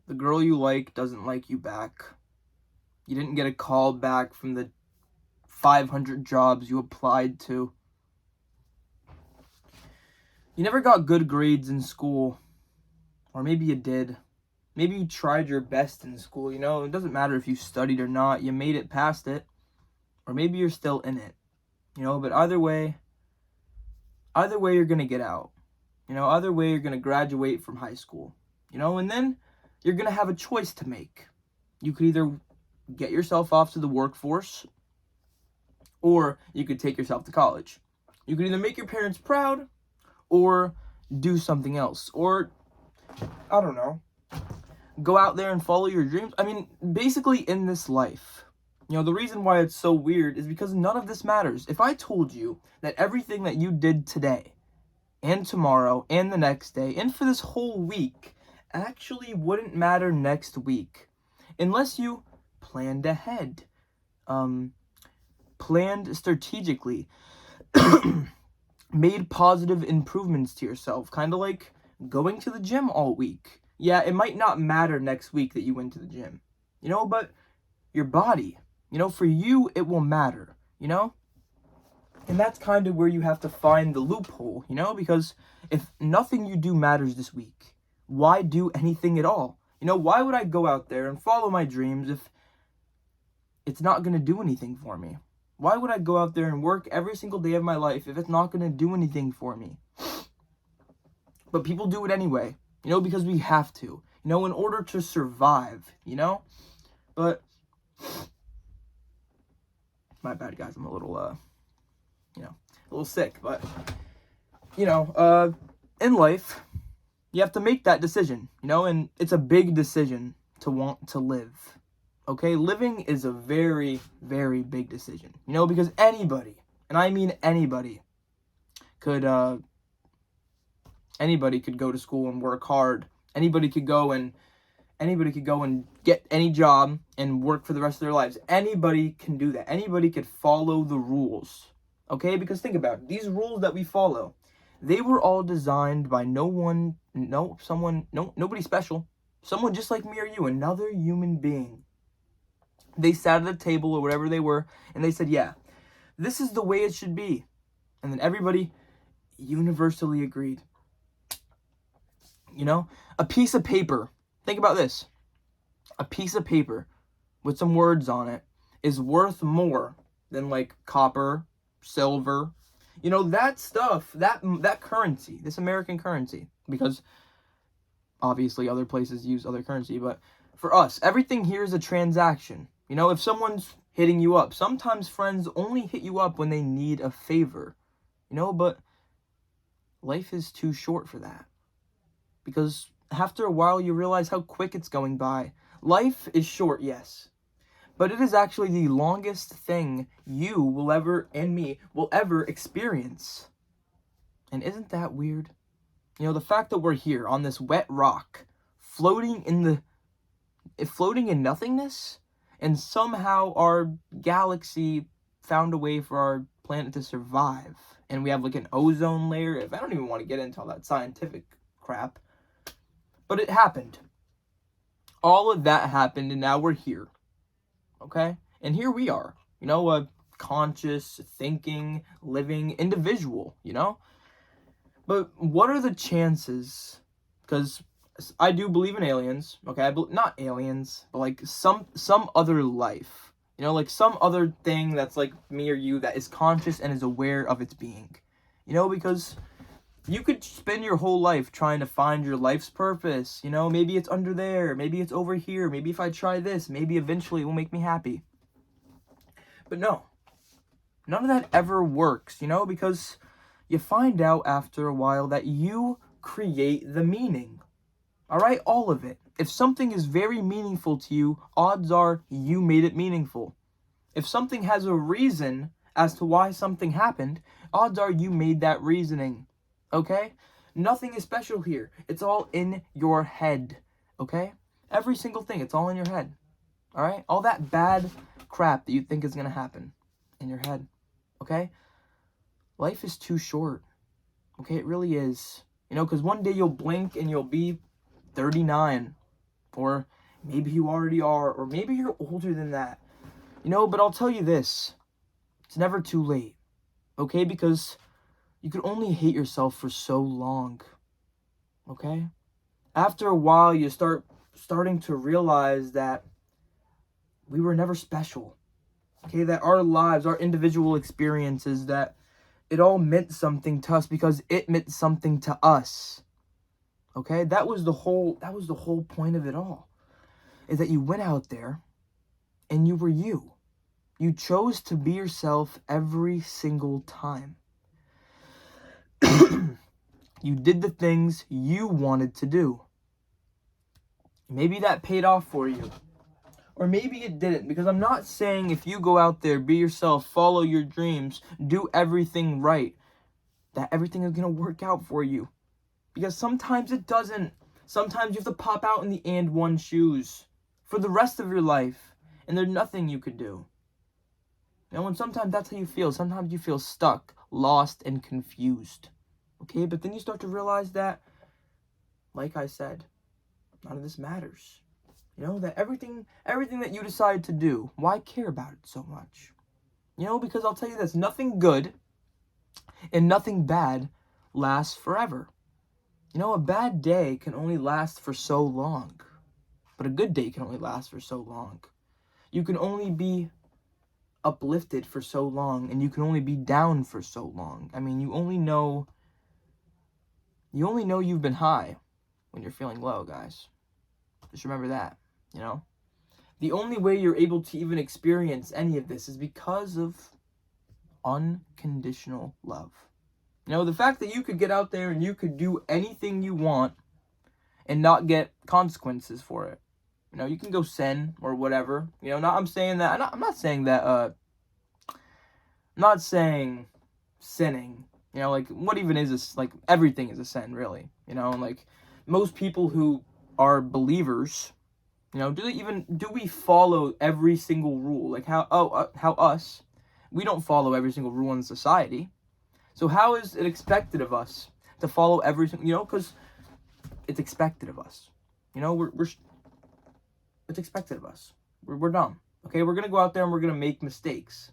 The girl you like doesn't like you back. You didn't get a call back from the 500 jobs you applied to. You never got good grades in school. Or maybe you did. Maybe you tried your best in school, you know? It doesn't matter if you studied or not. You made it past it. Or maybe you're still in it. You know, but either way you're going to get out. You know, either way you're going to graduate from high school. You know, and then you're going to have a choice to make. You could either get yourself off to the workforce, or you could take yourself to college. You could either make your parents proud or do something else. Or, I don't know, go out there and follow your dreams. I mean, basically in this life, you know, the reason why it's so weird is because none of this matters. If I told you that everything that you did today and tomorrow and the next day and for this whole week actually wouldn't matter next week unless you planned ahead, planned strategically, made positive improvements to yourself, kind of like going to the gym all week. Yeah, it might not matter next week that you went to the gym, you know, but your body, you know, for you, it will matter, you know? And that's kind of where you have to find the loophole, you know? Because if nothing you do matters this week, why do anything at all? You know, why would I go out there and follow my dreams if it's not going to do anything for me? Why would I go out there and work every single day of my life if it's not going to do anything for me? But people do it anyway, you know, because we have to, you know, in order to survive, you know? But, my bad, guys, I'm a little, you know, a little sick, but, you know, in life, you have to make that decision, you know, and it's a big decision to want to live. Okay, living is a very, very big decision, you know, because anybody, and I mean anybody, could go to school and work hard. Anybody could go and get any job and work for the rest of their lives. Anybody can do that. Anybody could follow the rules. Okay, because think about it. These rules that we follow, they were all designed by nobody special. Someone just like me or you, another human being. They sat at a table or whatever they were, and they said, yeah, this is the way it should be. And then everybody universally agreed. You know, a piece of paper. Think about this. A piece of paper with some words on it is worth more than like copper, silver. You know, that stuff, that currency, this American currency, because obviously other places use other currency, but for us, everything here is a transaction. You know, if someone's hitting you up, sometimes friends only hit you up when they need a favor, you know, but life is too short for that. Because after a while, you realize how quick it's going by. Life is short, yes, but it is actually the longest thing you will ever, and me, will ever experience. And isn't that weird? You know, the fact that we're here on this wet rock, floating in nothingness, and somehow our galaxy found a way for our planet to survive. And we have like an ozone layer. I don't even want to get into all that scientific crap. But it happened. All of that happened, and now we're here. Okay? And here we are. You know, a conscious, thinking, living individual, you know? But what are the chances? Because I do believe in aliens, okay? Not aliens, but like some other life. You know, like some other thing that's like me or you that is conscious and is aware of its being. You know, because you could spend your whole life trying to find your life's purpose. You know, maybe it's under there. Maybe it's over here. Maybe if I try this, maybe eventually it will make me happy. But no, none of that ever works, you know, because you find out after a while that you create the meaning. All right, all of it. If something is very meaningful to you, odds are you made it meaningful. If something has a reason as to why something happened, odds are you made that reasoning. Okay? Nothing is special here. It's all in your head. Okay? Every single thing, it's all in your head. All right? All that bad crap that you think is going to happen in your head. Okay? Life is too short. Okay? It really is. You know, because one day you'll blink and you'll be 39, Or maybe you already are, or maybe you're older than that. You know, but I'll tell you this. It's never too late, okay? Because you could only hate yourself for so long, okay? After a while, you starting to realize that we were never special, okay? That our lives, our individual experiences, that it all meant something to us because it meant something to us, okay? That was the whole point of it all, is that you went out there and you were you. You chose to be yourself every single time. You did the things you wanted to do. Maybe that paid off for you. Or maybe it didn't. Because I'm not saying if you go out there, be yourself, follow your dreams, do everything right, that everything is going to work out for you. Because sometimes it doesn't. Sometimes you have to pop out in the and one shoes for the rest of your life. And there's nothing you could do. You know, and sometimes that's how you feel. Sometimes you feel stuck, lost, and confused. Okay, but then you start to realize that, like I said, none of this matters. You know, that everything that you decide to do, why care about it so much? You know, because I'll tell you this, nothing good and nothing bad lasts forever. You know, a bad day can only last for so long, but a good day can only last for so long. You can only be uplifted for so long, and you can only be down for so long. I mean, you only know you've been high when you're feeling low, guys. Just remember that, you know? The only way you're able to even experience any of this is because of unconditional love. You know, the fact that you could get out there and you could do anything you want and not get consequences for it. You know, you can go sin or whatever. You know, I'm not saying sinning. You know, like, what even is this? Like, everything is a sin, really. You know, and like, most people who are believers, you know, do we follow every single rule? Like, we don't follow every single rule in society. So how is it expected of us to follow every single, you know, because it's expected of us. You know, it's expected of us. We're dumb. Okay, we're going to go out there and we're going to make mistakes.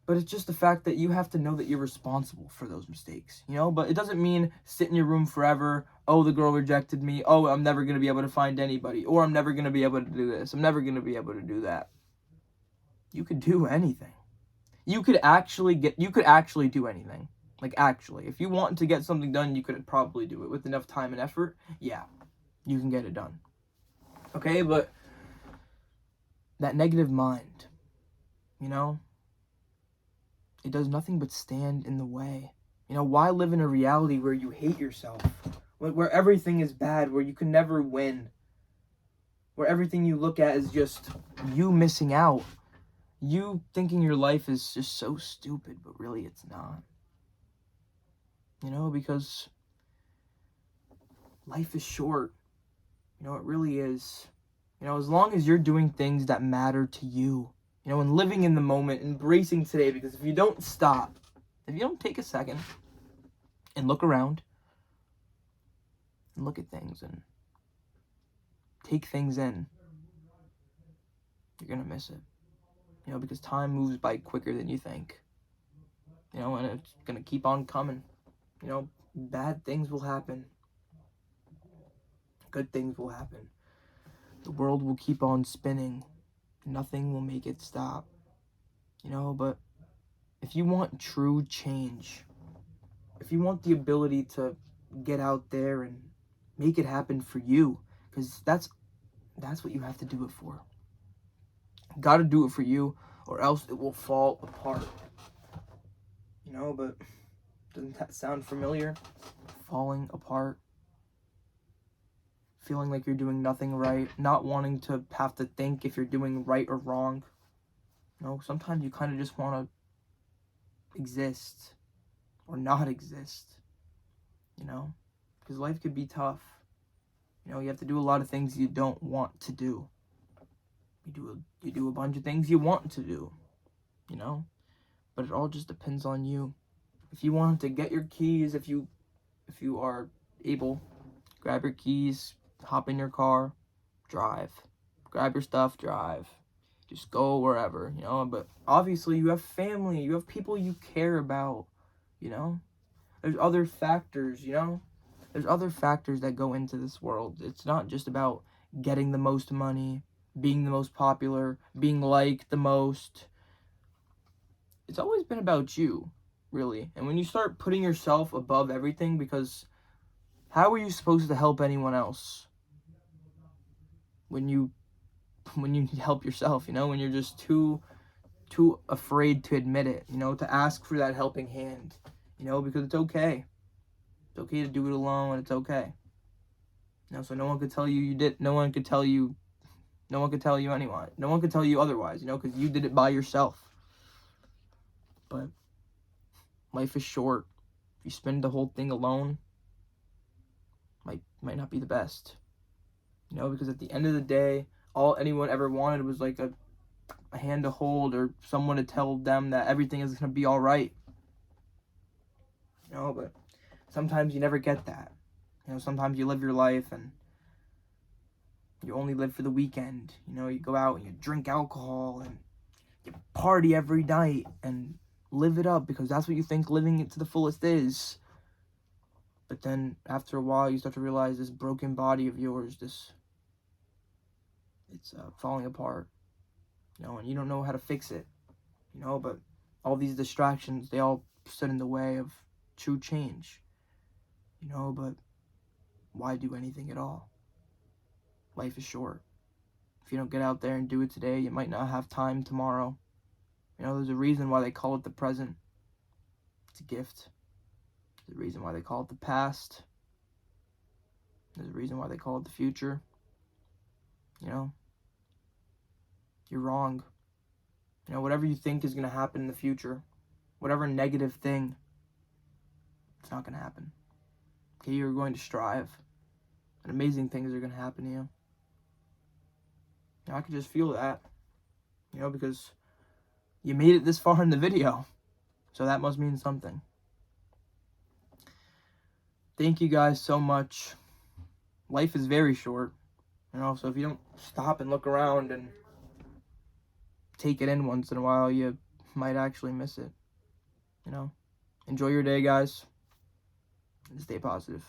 But it's just the fact that you have to know that you're responsible for those mistakes, you know? But it doesn't mean sit in your room forever. Oh, the girl rejected me. Oh, I'm never going to be able to find anybody. Or I'm never going to be able to do this. I'm never going to be able to do that. You could do anything. You could actually do anything. Like, actually. If you want to get something done, you could probably do it with enough time and effort. Yeah, you can get it done. Okay, but that negative mind, you know, it does nothing but stand in the way. You know, why live in a reality where you hate yourself? Where everything is bad, where you can never win? Where everything you look at is just you missing out. You thinking your life is just so stupid, but really it's not. You know, because life is short. You know, it really is. You know, as long as you're doing things that matter to you, you know, and living in the moment, embracing today, because if you don't stop, if you don't take a second and look around and look at things and take things in, you're going to miss it. You know, because time moves by quicker than you think. You know, and it's going to keep on coming. You know, bad things will happen. Good things will happen. The world will keep on spinning. Nothing will make it stop. You know, but if you want true change, if you want the ability to get out there and make it happen for you, because that's what you have to do it for. You gotta do it for you, or else it will fall apart. You know, but doesn't that sound familiar? Falling apart. Feeling like you're doing nothing right, not wanting to have to think if you're doing right or wrong. You know, sometimes you kind of just want to exist or not exist, you know, because life could be tough. You know, you have to do a lot of things you don't want to do. You do a bunch of things you want to do, you know, but it all just depends on you. If you want to get your keys, if you are able, grab your keys, hop in your car, drive. Grab your stuff, drive. Just go wherever, you know. But obviously you have family, you have people you care about, you know. There's other factors, you know. There's other factors that go into this world. It's not just about getting the most money, being the most popular, being liked the most. It's always been about you, really. And when you start putting yourself above everything, because how are you supposed to help anyone else when you help yourself, you know, when you're just too afraid to admit it, you know, to ask for that helping hand, you know, because it's okay. It's okay to do it alone, and it's okay. You know, so no one could tell you no one could tell you anyone. No one could tell you otherwise, you know, because you did it by yourself. But life is short. If you spend the whole thing alone, might not be the best. You know, because at the end of the day, all anyone ever wanted was like a hand to hold, or someone to tell them that everything is going to be all right. You know, but sometimes you never get that. You know, sometimes you live your life and you only live for the weekend. You know, you go out and you drink alcohol and you party every night and live it up because that's what you think living it to the fullest is. But then after a while, you start to realize this broken body of yours, it's falling apart. You know, and you don't know how to fix it. You know, but all these distractions, they all stood in the way of true change. You know, but why do anything at all? Life is short. If you don't get out there and do it today, you might not have time tomorrow. You know, there's a reason why they call it the present. It's a gift. There's a reason why they call it the past. There's a reason why they call it the future. You know, you're wrong. You know, whatever you think is going to happen in the future, whatever negative thing, it's not going to happen. Okay, you're going to strive, and amazing things are going to happen to you. You know, I can just feel that, you know, because you made it this far in the video, so that must mean something. Thank you guys so much. Life is very short, you know, so if you don't stop and look around and take it in once in a while, you might actually miss it, you know. Enjoy your day, guys, and stay positive.